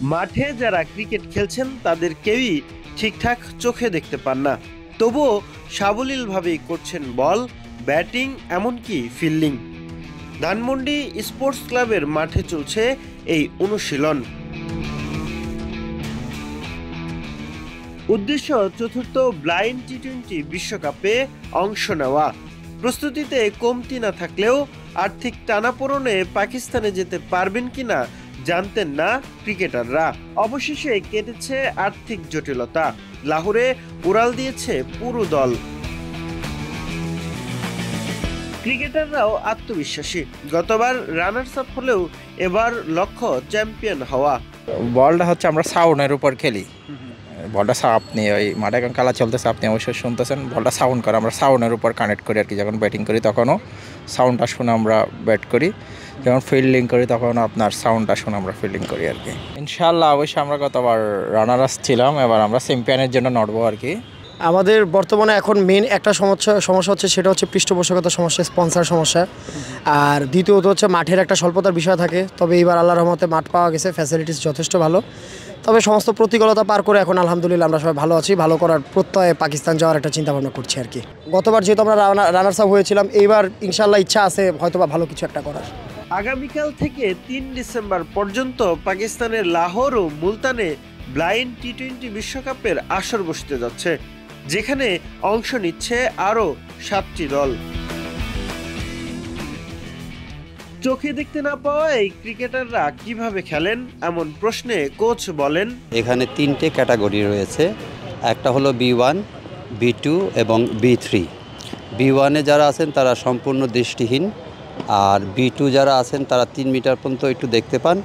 মাঠে যারা ক্রিকেট খেলছেন তাদের কেউই ঠিকঠাক চোখে দেখতে পান না, তবুও সাবলীলভাবেই করছেন বল, ব্যাটিং, এমনকি ফিল্ডিং। ধানমন্ডি স্পোর্টস ক্লাবের মাঠে চলছে এই অনুশীলন। উদ্দেশ্য চতুর্থ ব্লাইন্ড টি-20 বিশ্বকাপে অংশ নেওয়া। প্রস্তুতিতে কমতি না থাকলেও আর্থিক টানাপোড়েনে পাকিস্তানে যেতে পারবেন কিনা জানতেন না ক্রিকেটাররা। অবশেষে কেটেছে আর্থিক জটিলতা, লাহোরে উড়াল দিয়েছে পুরো দল। ক্রিকেটাররাও আত্মবিশ্বাসী, গতবার রানার্স আপ হলেও এবার লক্ষ্য চ্যাম্পিয়ন হওয়া। বলটা হচ্ছে আমরা সাউন্ডের উপর খেলি, বলটা আপনি ওই মাঠে এখন খেলা চলতেছে, আপনি অবশ্যই শুনতেছেন, বলটা সাউন্ড করে, আমরা সাউন্ডের উপর কানেক্ট করি আর কি। যখন ব্যাটিং করি তখনও সাউন্ডটা শুনে আমরা ব্যাট করি, যখন ফিল্ডিং করি তখন আপনার সাউন্ডটা শুনে আমরা ফিল্ডিং করি আর কি। ইনশাআল্লাহ অবশ্যই আমরা গতবার রানার্স ছিলাম, এবার আমরা চ্যাম্পিয়নের জন্য নড়বো আর কি। আমাদের বর্তমানে এখন মেন একটা সমস্যা হচ্ছে, সেটা হচ্ছে পৃষ্ঠপোষকতার সমস্যা, স্পন্সর সমস্যা, আর দ্বিতীয়ত হচ্ছে মাঠের একটা স্বল্পতার বিষয় থাকে। তবে এইবার আল্লাহর রহমতে মাঠ পাওয়া গেছে, ফ্যাসিলিটিস যথেষ্ট ভালো। তবে সমস্ত প্রতিকূলতা পার করে এখন আলহামদুলিল্লাহ আমরা সবাই ভালো আছি। ভালো করার প্রত্যয়ে পাকিস্তান যাওয়ার একটা চিন্তা ভাবনা করছি আর কি। গতবার যেহেতু আমরা রানার্স আপ হয়েছিলাম, এইবার ইনশাআল্লাহ ইচ্ছা আছে হয়তোবা ভালো কিছু একটা করার। আগামীকাল থেকে ৩ ডিসেম্বর পর্যন্ত পাকিস্তানের লাহোর ও মুলতানে ব্লাইন্ড টি-20 বিশ্বকাপের আসর বসতে যাচ্ছে, যেখানে অংশ নিচ্ছে আরও 7টি দল। চোখে দেখতে না পাওয়া এই ক্রিকেটাররা কিভাবে খেলেন এমন প্রশ্নে কোচ বলেন, এখানে 3টে ক্যাটাগরি রয়েছে। একটা হলো B1, B2 এবং B3। B1-এ যারা আছেন তারা সম্পূর্ণ দৃষ্টিহীন, আর B2 যারা আছেন তারা 3 মিটার পর্যন্ত একটু দেখতে পান,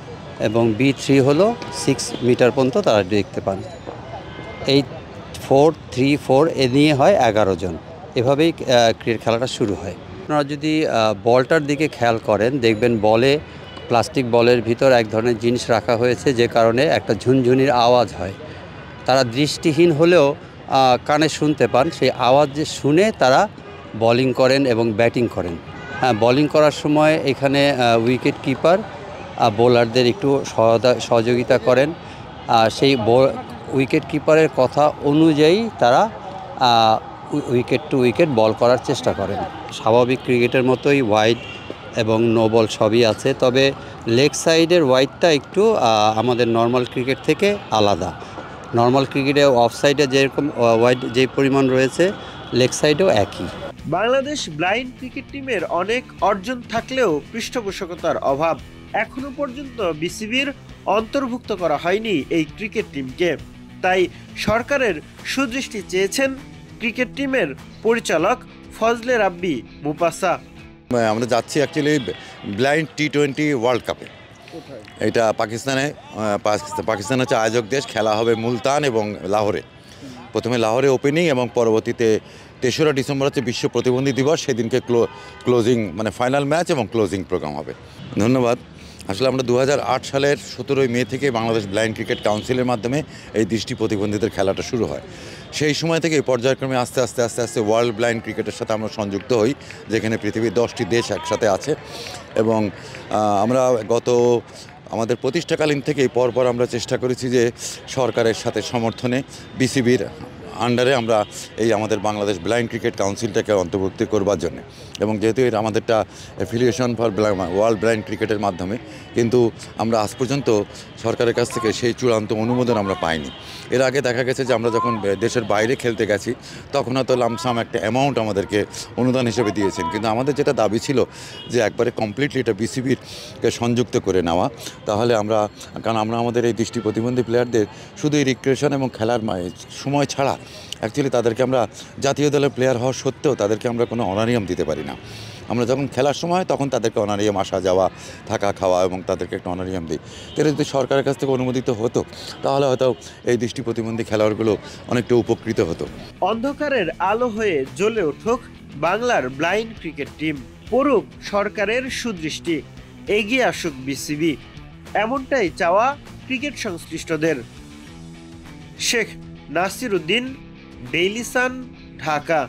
এবং B3 হলো 6 মিটার পর্যন্ত তারা দেখতে পান। এই 4, 3, 4 এ নিয়ে হয় 11 জন। এভাবেই ক্রিকেট খেলাটা শুরু হয়। আপনারা যদি বলটার দিকে খেয়াল করেন, দেখবেন বলে প্লাস্টিক বলের ভিতর এক ধরনের জিনিস রাখা হয়েছে, যে কারণে একটা ঝুনঝুনির আওয়াজ হয়। তারা দৃষ্টিহীন হলেও কানে শুনতে পান, সেই আওয়াজ যে শুনে তারা বোলিং করেন এবং ব্যাটিং করেন। হ্যাঁ, বোলিং করার সময় এখানে উইকেট কিপার বোলারদের একটু সহযোগিতা করেন। সেই উইকেট কিপারের কথা অনুযায়ী তারা উইকেট টু উইকেট বল করার চেষ্টা করেন। স্বাভাবিক ক্রিকেটের মতোই ওয়াইড এবং নো বল সবই আছে, তবে লেগ সাইডের ওয়াইডটা একটু আমাদের নর্মাল ক্রিকেট থেকে আলাদা। নর্মাল ক্রিকেটে অফ সাইডে যেরকম ওয়াইড যে পরিমাণ রয়েছে, লেগ সাইডেও একই। বাংলাদেশ ব্লাইন্ড ক্রিকেট টিমের অনেক অর্জন থাকলেও পৃষ্ঠপোষকতার অভাব। এখনো পর্যন্ত বিসিবির অন্তর্ভুক্ত করা হয়নি এই ক্রিকেট টিমকে। তাই সরকারের সুদৃষ্টি চেয়েছেন ক্রিকেট টিমের পরিচালক ফজলে রাব্বি মুপাসা। আমরা যাচ্ছি অ্যাকচুয়ালি ব্লাইন্ড টি-20 ওয়ার্ল্ড কাপে। এটা পাকিস্তান হচ্ছে আয়োজক দেশ। খেলা হবে মুলতান এবং লাহোরে। প্রথমে লাহোরে ওপেনিং এবং পরবর্তীতে 3রা ডিসেম্বর হচ্ছে বিশ্ব প্রতিবন্ধী দিবস। সেদিনকে ক্লোজিং মানে ফাইনাল ম্যাচ এবং ক্লোজিং প্রোগ্রাম হবে। ধন্যবাদ। আসলে আমরা 2008 সালের 17 মে থেকে বাংলাদেশ ব্লাইন্ড ক্রিকেট কাউন্সিলের মাধ্যমে এই দৃষ্টি প্রতিবন্ধীদের খেলাটা শুরু হয়। সেই সময় থেকে পর্যায়ক্রমে আস্তে আস্তে ওয়ার্ল্ড ব্লাইন্ড ক্রিকেটের সাথে আমরা সংযুক্ত হই, যেখানে পৃথিবীর 10টি দেশ একসাথে আছে। এবং আমরা আমাদের প্রতিষ্ঠাকালীন থেকেই পরপর আমরা চেষ্টা করেছি যে সরকারের সাথে সমর্থনে বিসিবির আন্ডারে আমরা এই আমাদের বাংলাদেশ ব্লাইন্ড ক্রিকেট কাউন্সিলটাকে অন্তর্ভুক্ত করবার জন্য। এবং যেহেতু এটা আমাদেরটা অ্যাফিলিয়েশন ফর ওয়ার্ল্ড ব্লাইন্ড ক্রিকেটের মাধ্যমে, কিন্তু আমরা আজ পর্যন্ত সরকারের কাছ থেকে সেই চূড়ান্ত অনুমোদন আমরা পাইনি। এর আগে দেখা গেছে যে আমরা যখন দেশের বাইরে খেলতে গেছি তখন হয়তো লামসাম একটা অ্যামাউন্ট আমাদেরকে অনুদান হিসেবে দিয়েছেন, কিন্তু আমাদের যেটা দাবি ছিল যে একবারে কমপ্লিটলি এটা বিসিবিরকে সংযুক্ত করে নেওয়া। তাহলে কারণ আমরা আমাদের এই দৃষ্টি প্রতিবন্ধী প্লেয়ারদের শুধু এই রিক্রিয়েশন এবং খেলার সময় ছাড়া অ্যাকচুয়ালি তাদেরকে আমরা জাতীয় দলের প্লেয়ার হওয়া সত্ত্বেও তাদেরকে আমরা কোনো অনারিয়াম দিতে পারি না। আমরা যখন খেলার সময় তখন তাদেরকে অনারিয়াম আসা যাওয়া, থাকা খাওয়া এবং তাদেরকে একটা অনারিয়াম দিই। এটা যদি সরকারের কাছ থেকে অনুমোদিত হতো তাহলে হয়তো এই দৃষ্টি প্রতিবন্ধী খেলোয়াড়গুলো অনেকটা উপকৃত হতো। অন্ধকারের আলো হয়ে জ্বলে উঠুক বাংলার ব্লাইন্ড ক্রিকেট টিম, পড়ুক সরকারের সুদৃষ্টি, এগিয়ে আসুক বিসিবি, এমনটাই চাওয়া ক্রিকেট সংশ্লিষ্টদের। Sheikh Nasir Uddin, Daily Sun, Dhaka.